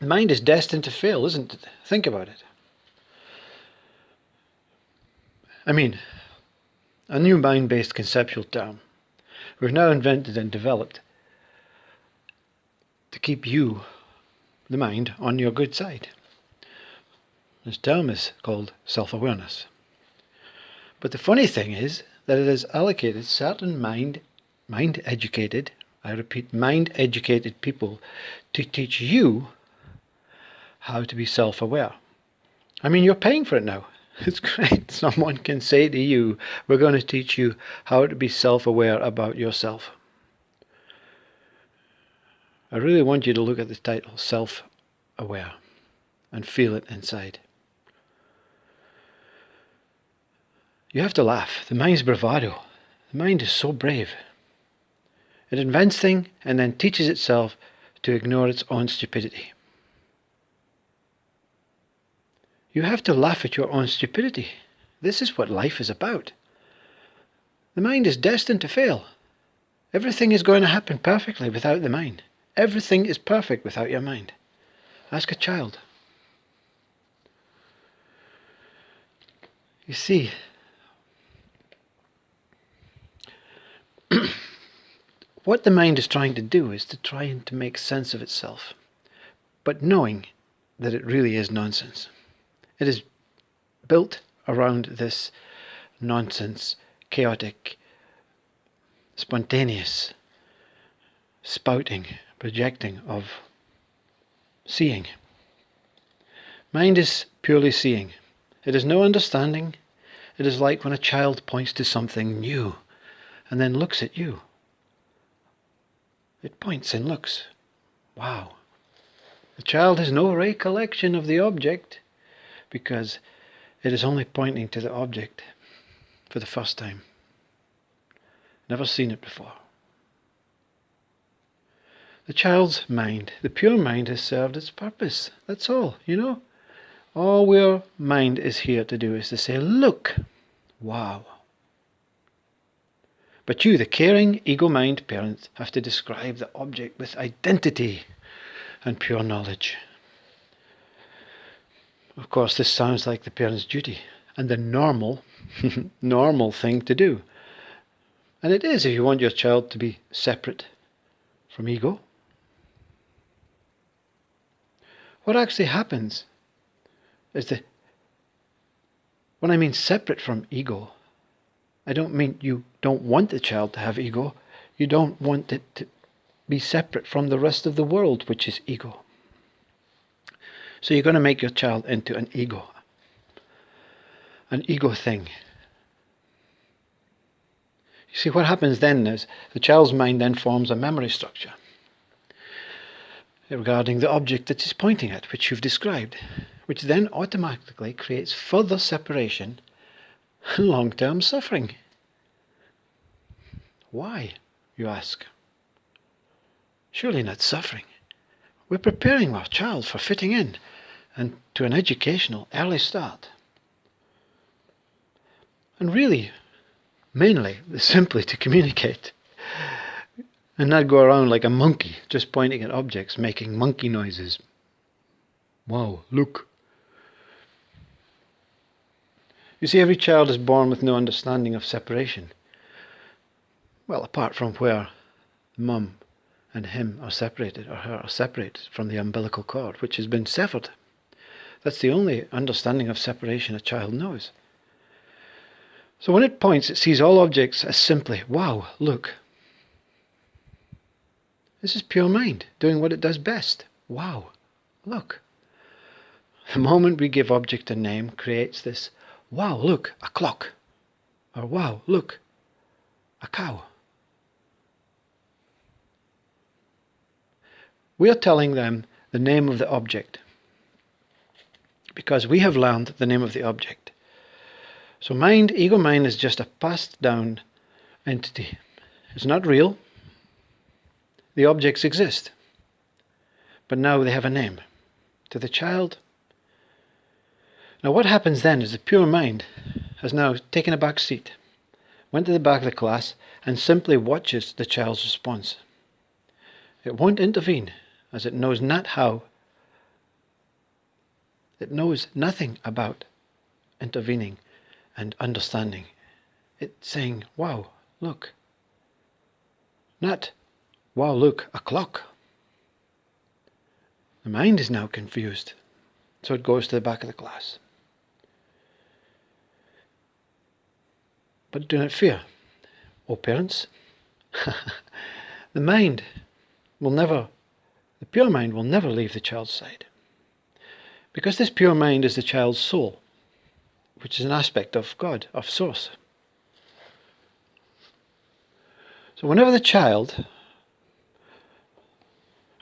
The mind is destined to fail, isn't it? Think about it. I mean, a new mind-based conceptual term we've now invented and developed to keep you, the mind, on your good side. This term is called self-awareness. But the funny thing is that it has allocated certain mind-educated, I repeat, mind-educated people to teach you how to be self-aware. I mean, you're paying for it now. It's great. Someone can say to you, we're going to teach you how to be self-aware about yourself. I really want you to look at the title, self-aware, and feel it inside. You have to laugh. The mind's bravado. The mind is so brave. It invents things and then teaches itself to ignore its own stupidity. You have to laugh at your own stupidity. This is what life is about. The mind is destined to fail. Everything is going to happen perfectly without the mind. Everything is perfect without your mind. Ask a child. You see, what the mind is trying to do is to try and to make sense of itself, but knowing that it really is nonsense. It is built around this nonsense, chaotic, spontaneous spouting, projecting of seeing. Mind is purely seeing. It is no understanding. It is like when a child points to something new and then looks at you. It points and looks. Wow. The child has no recollection of the object because it is only pointing to the object for the first time. Never seen it before. The child's mind, the pure mind, has served its purpose. That's all, All your mind is here to do is to say, look, wow. But you, the caring ego mind parent, have to describe the object with identity and pure knowledge. Of course, this sounds like the parent's duty and the normal thing to do. And it is if you want your child to be separate from ego. What actually happens is that when I mean separate from ego, I don't mean you don't want the child to have ego. You don't want it to be separate from the rest of the world, which is ego. So you're going to make your child into an ego thing. You see, what happens then is the child's mind then forms a memory structure regarding the object that it's pointing at, which you've described, which then automatically creates further separation and long-term suffering. Why, you ask? Surely not suffering. We're preparing our child for fitting in and to an educational early start. And really, mainly, simply to communicate and not go around like a monkey, just pointing at objects, making monkey noises. Wow, look. You see, every child is born with no understanding of separation. Well, apart from where mum and him are separated, or her are separated from the umbilical cord, which has been severed. That's the only understanding of separation a child knows. So when it points, it sees all objects as simply, wow, look. This is pure mind, doing what it does best. Wow, look. The moment we give object a name creates this, wow, look, a clock. Or wow, look, a cow. We are telling them the name of the object because we have learned the name of the object. So mind, ego mind, is just a passed down entity. It's not real. The objects exist, but now they have a name. To the child. Now what happens then is the pure mind has now taken a back seat, went to the back of the class and simply watches the child's response. It won't intervene, as it knows not how It knows nothing about intervening and understanding. It's saying, wow, look. Not, wow, look, a clock. The mind is now confused. So it goes to the back of the class. But do not fear, O parents. The pure mind will never leave the child's side. Because this pure mind is the child's soul, which is an aspect of God, of Source. So whenever the child,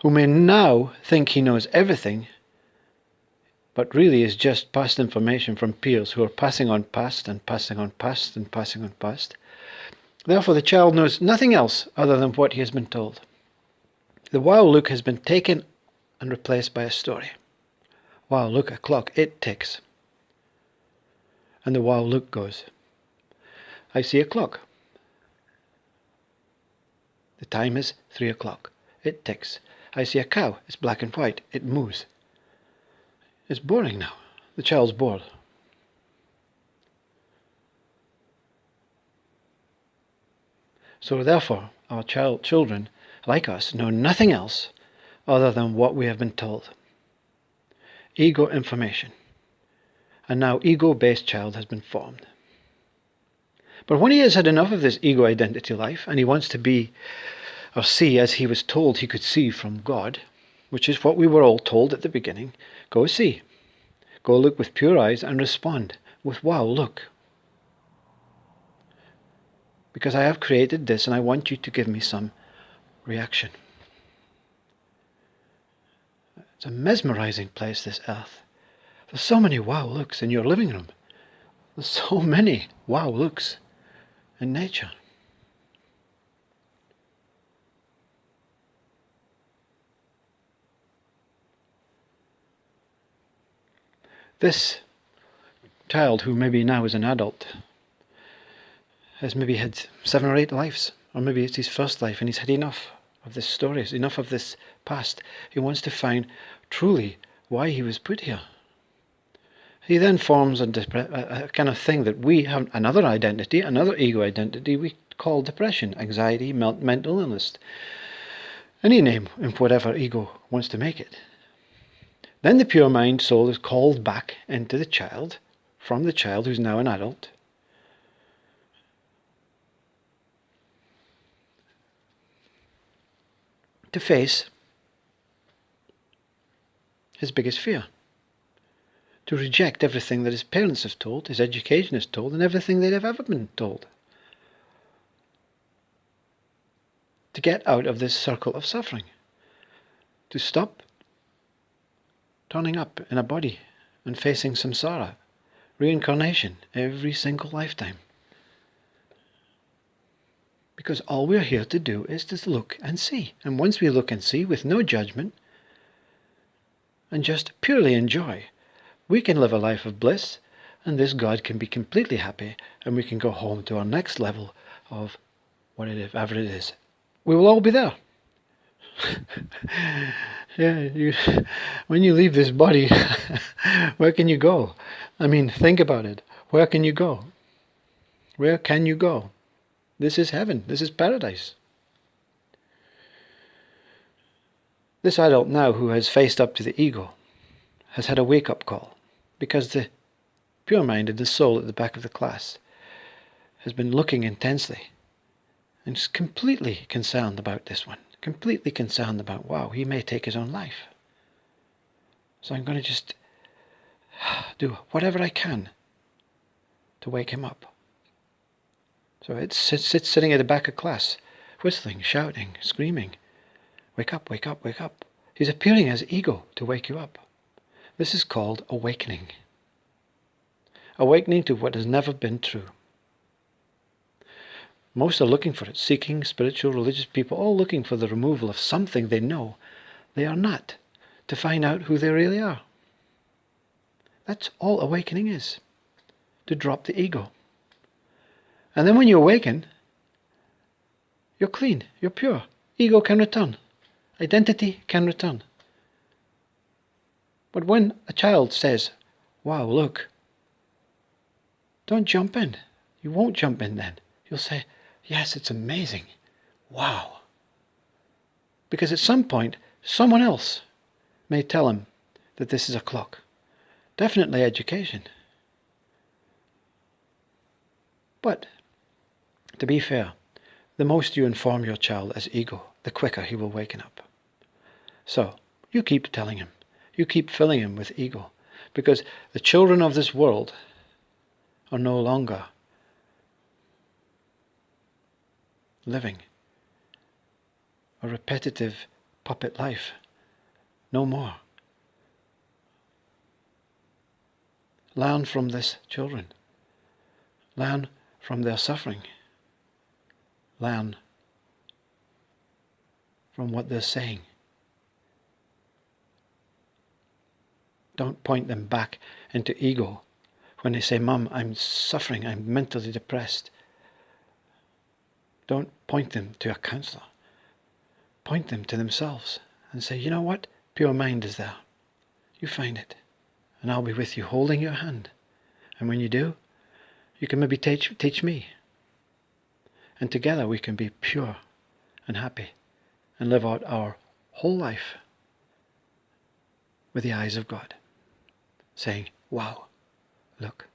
who may now think he knows everything, but really is just past information from peers who are passing on past and passing on past and passing on past, therefore the child knows nothing else other than what he has been told. The wow look has been taken and replaced by a story. Wow, look, a clock, it ticks. And the wow look goes, I see a clock. The time is 3 o'clock. It ticks. I see a cow. It's black and white. It moves. It's boring now. The child's bored. So therefore, our children, like us, know nothing else other than what we have been told. Ego information. And now ego-based child has been formed. But when he has had enough of this ego identity life, and he wants to be or see as he was told he could see from God, which is what we were all told at the beginning, go see. Go look with pure eyes and respond with wow, look. Because I have created this and I want you to give me some reaction. It's a mesmerizing place, this earth. There's so many wow looks in your living room. There's so many wow looks in nature. This child, who maybe now is an adult, has maybe had 7 or 8 lives, or maybe it's his first life, and he's had enough of this story, enough of this past. He wants to find truly why he was put here. He then forms a kind of thing that we have, another identity, another ego identity we call depression, anxiety, mental illness. Any name in whatever ego wants to make it. Then the pure mind soul is called back into the child, from the child who's now an adult, to face his biggest fear. To reject everything that his parents have told, his education has told, and everything they've ever been told. To get out of this circle of suffering. To stop turning up in a body and facing samsara, reincarnation, every single lifetime. Because all we're here to do is to look and see. And once we look and see with no judgment and just purely enjoy, we can live a life of bliss, and this God can be completely happy, and we can go home to our next level of whatever it is. We will all be there. Yeah, when you leave this body, where can you go? I mean, think about it. Where can you go? Where can you go? This is heaven. This is paradise. This adult now who has faced up to the ego has had a wake-up call, because the pure-minded, the soul at the back of the class, has been looking intensely and is completely concerned about this one. Completely concerned about, wow, he may take his own life. So I'm going to just do whatever I can to wake him up. So it sits sitting at the back of class, whistling, shouting, screaming, wake up, wake up, wake up. He's appearing as ego to wake you up. This is called awakening. Awakening to what has never been true. Most are looking for it, seeking, spiritual, religious people, all looking for the removal of something they know they are not, to find out who they really are. That's all awakening is, to drop the ego. And then when you awaken, you're clean, you're pure. Ego can return. Identity can return. But when a child says, wow, look, don't jump in. You won't jump in then. You'll say, yes, it's amazing. Wow. Because at some point, someone else may tell him that this is a clock. Definitely education. But, to be fair, the most you inform your child as ego, the quicker he will waken up. So, you keep telling him. You keep filling him with ego. Because the children of this world are no longer living a repetitive puppet life. No more. Learn from these children. Learn from their suffering. Learn from what they're saying. Don't point them back into ego when they say, Mum, I'm suffering, I'm mentally depressed. Don't point them to a counsellor. Point them to themselves and say, you know what? Pure mind is there. You find it. And I'll be with you, holding your hand. And when you do, you can maybe teach me. And together we can be pure and happy and live out our whole life with the eyes of God, saying, wow, look.